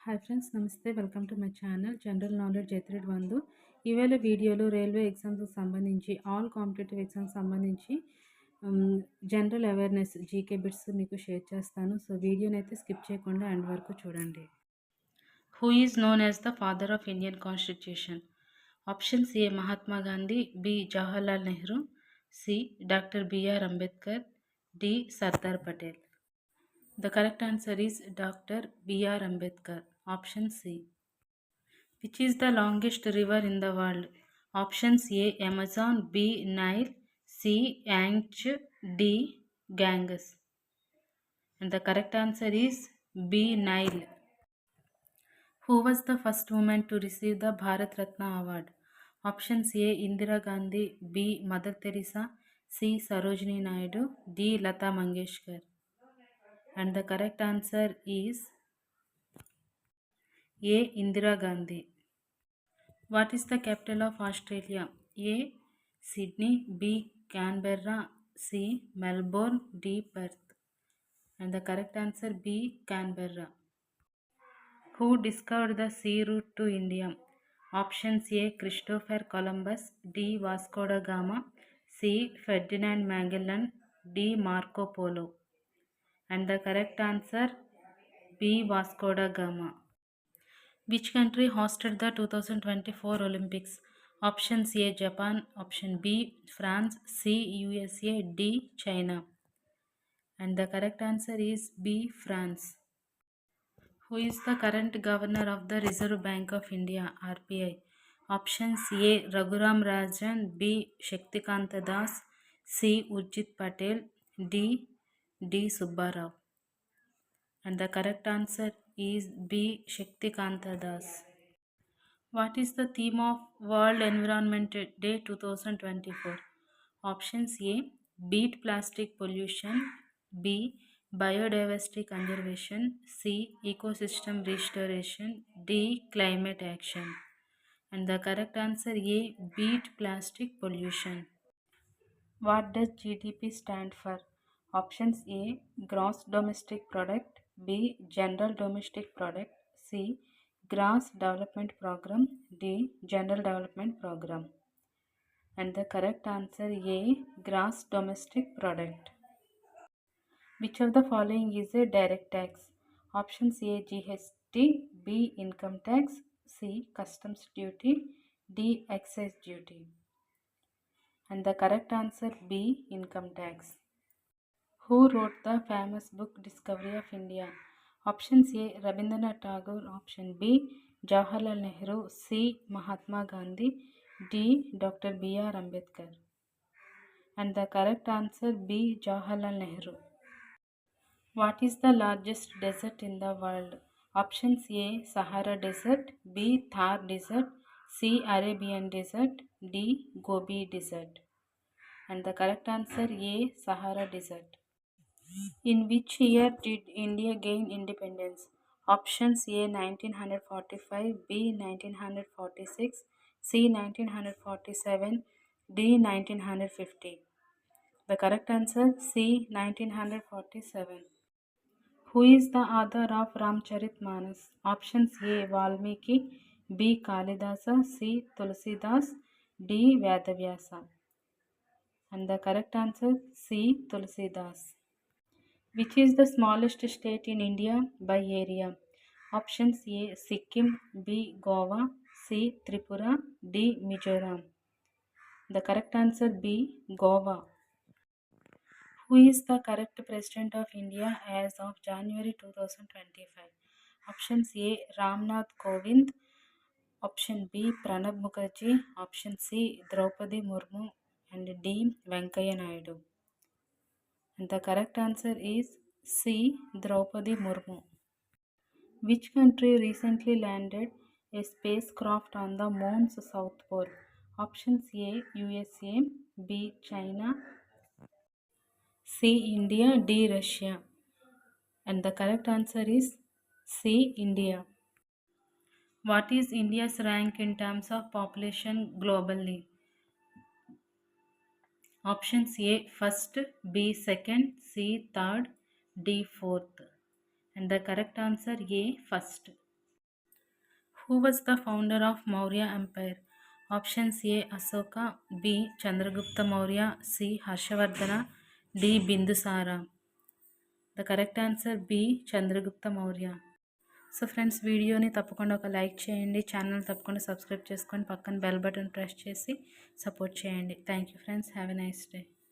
Hi friends, namaste. Welcome to my channel general knowledge ఎత్రెడ్ వందు. ఈవేళ వీడియోలో రైల్వే ఎగ్జామ్స్కి సంబంధించి ఆల్ కాంపిటేటివ్ ఎగ్జామ్స్ సంబంధించి జనరల్ అవేర్నెస్ జీకే బిట్స్ మీకు షేర్ చేస్తాను. సో వీడియోని అయితే స్కిప్ చేయకుండా ఎండ్ వరకు చూడండి. Who is known as the father of Indian constitution? Options A Mahatma Gandhi, B Jawaharlal Nehru, C doctor BR Ambedkar, D Sardar Patel. The correct answer is Dr. B.R. Ambedkar. Option C. Which is the longest river in the world? Options A. Amazon, B. Nile, C. Yangtze, D. Ganges. And the correct answer is B. Nile. Who was the first woman to receive the Bharat Ratna Award? Options A. Indira Gandhi, B. Mother Teresa, C. Sarojini Naidu, D. Lata Mangeshkar. And the correct answer is A. Indira Gandhi. What is the capital of Australia? A. Sydney, B. Canberra, C. Melbourne, D. Perth. And the correct answer B. Canberra. Who discovered the sea route to India? Options A. Christopher Columbus, D. Vasco da Gama, C. Ferdinand Magellan, D. Marco Polo. And the correct answer B. Vasco da Gama. Which country hosted the 2024 Olympics? Options A. Japan, option B. France, C. USA, D. China. And the correct answer is B. France. Who is the current governor of the Reserve Bank of India, RBI? Options A. Raghuram Rajan, B. Shaktikanta Das, C. Urjit Patel, D. D. Subbarao. And the correct answer is B. Shaktikanta Das. What is the theme of World Environment Day 2024? Options A. Beat plastic pollution, B. Biodiversity conservation, C. Ecosystem restoration, D. Climate action. And the correct answer A. Beat plastic pollution. What does GDP stand for? Options A. Gross domestic product, B. General domestic product, C. Gross development program, D. General development program. And the correct answer A. Gross domestic product. Which of the following is a direct tax? Options A. GST, B. Income tax, C. Customs duty, D. Excise duty. And the correct answer B. Income tax. Who wrote the famous book Discovery of India? Options A. Rabindranath Tagore, option B. Jawaharlal Nehru, C. Mahatma Gandhi, D. Dr. B.R. Ambedkar. And the correct answer B. Jawaharlal Nehru. What is the largest desert in the world? Options A. Sahara Desert, B. Thar Desert, C. Arabian Desert, D. Gobi Desert. And the correct answer A. Sahara Desert. In which year did India gain independence? Options A. 1945, B. 1946, C. 1947, D. 1950. The correct answer C. 1947. Who is the author of Ramcharitmanas? Options A. Valmiki, B. Kalidasa, C. Tulsidas, D. Vedavyasa. And the correct answer C. Tulsidas. Which is the smallest state in India by area? Options A. Sikkim, B. Goa, C. Tripura, D. Mizoram. The correct answer B. Goa. Who is the correct President of India as of January 2025? Options A. Ramnath Kovind, option B. Pranab Mukherjee, option C. Draupadi Murmu, and D. Venkaiah Naidu. And the correct answer is C. Draupadi Murmu. Which country recently landed a spacecraft on the moon's south pole? Options A. USA, B. China, C. India, D. Russia. And the correct answer is C. India. What is India's rank in terms of population globally? Options A. First, B. Second, C. Third, D. Fourth. And the correct answer A. First. Who was the founder of Maurya Empire? Options A. Asoka, B. Chandragupta Maurya, C. Harshavardhana, D. Bindusara. The correct answer B. Chandragupta Maurya. So friends, వీడియోని తప్పకుండా ఒక like చేయండి, channel తప్పకుండా subscribe చేసుకొని పక్కన bell button press చేసి support చేయండి. Thank you friends, have a nice day.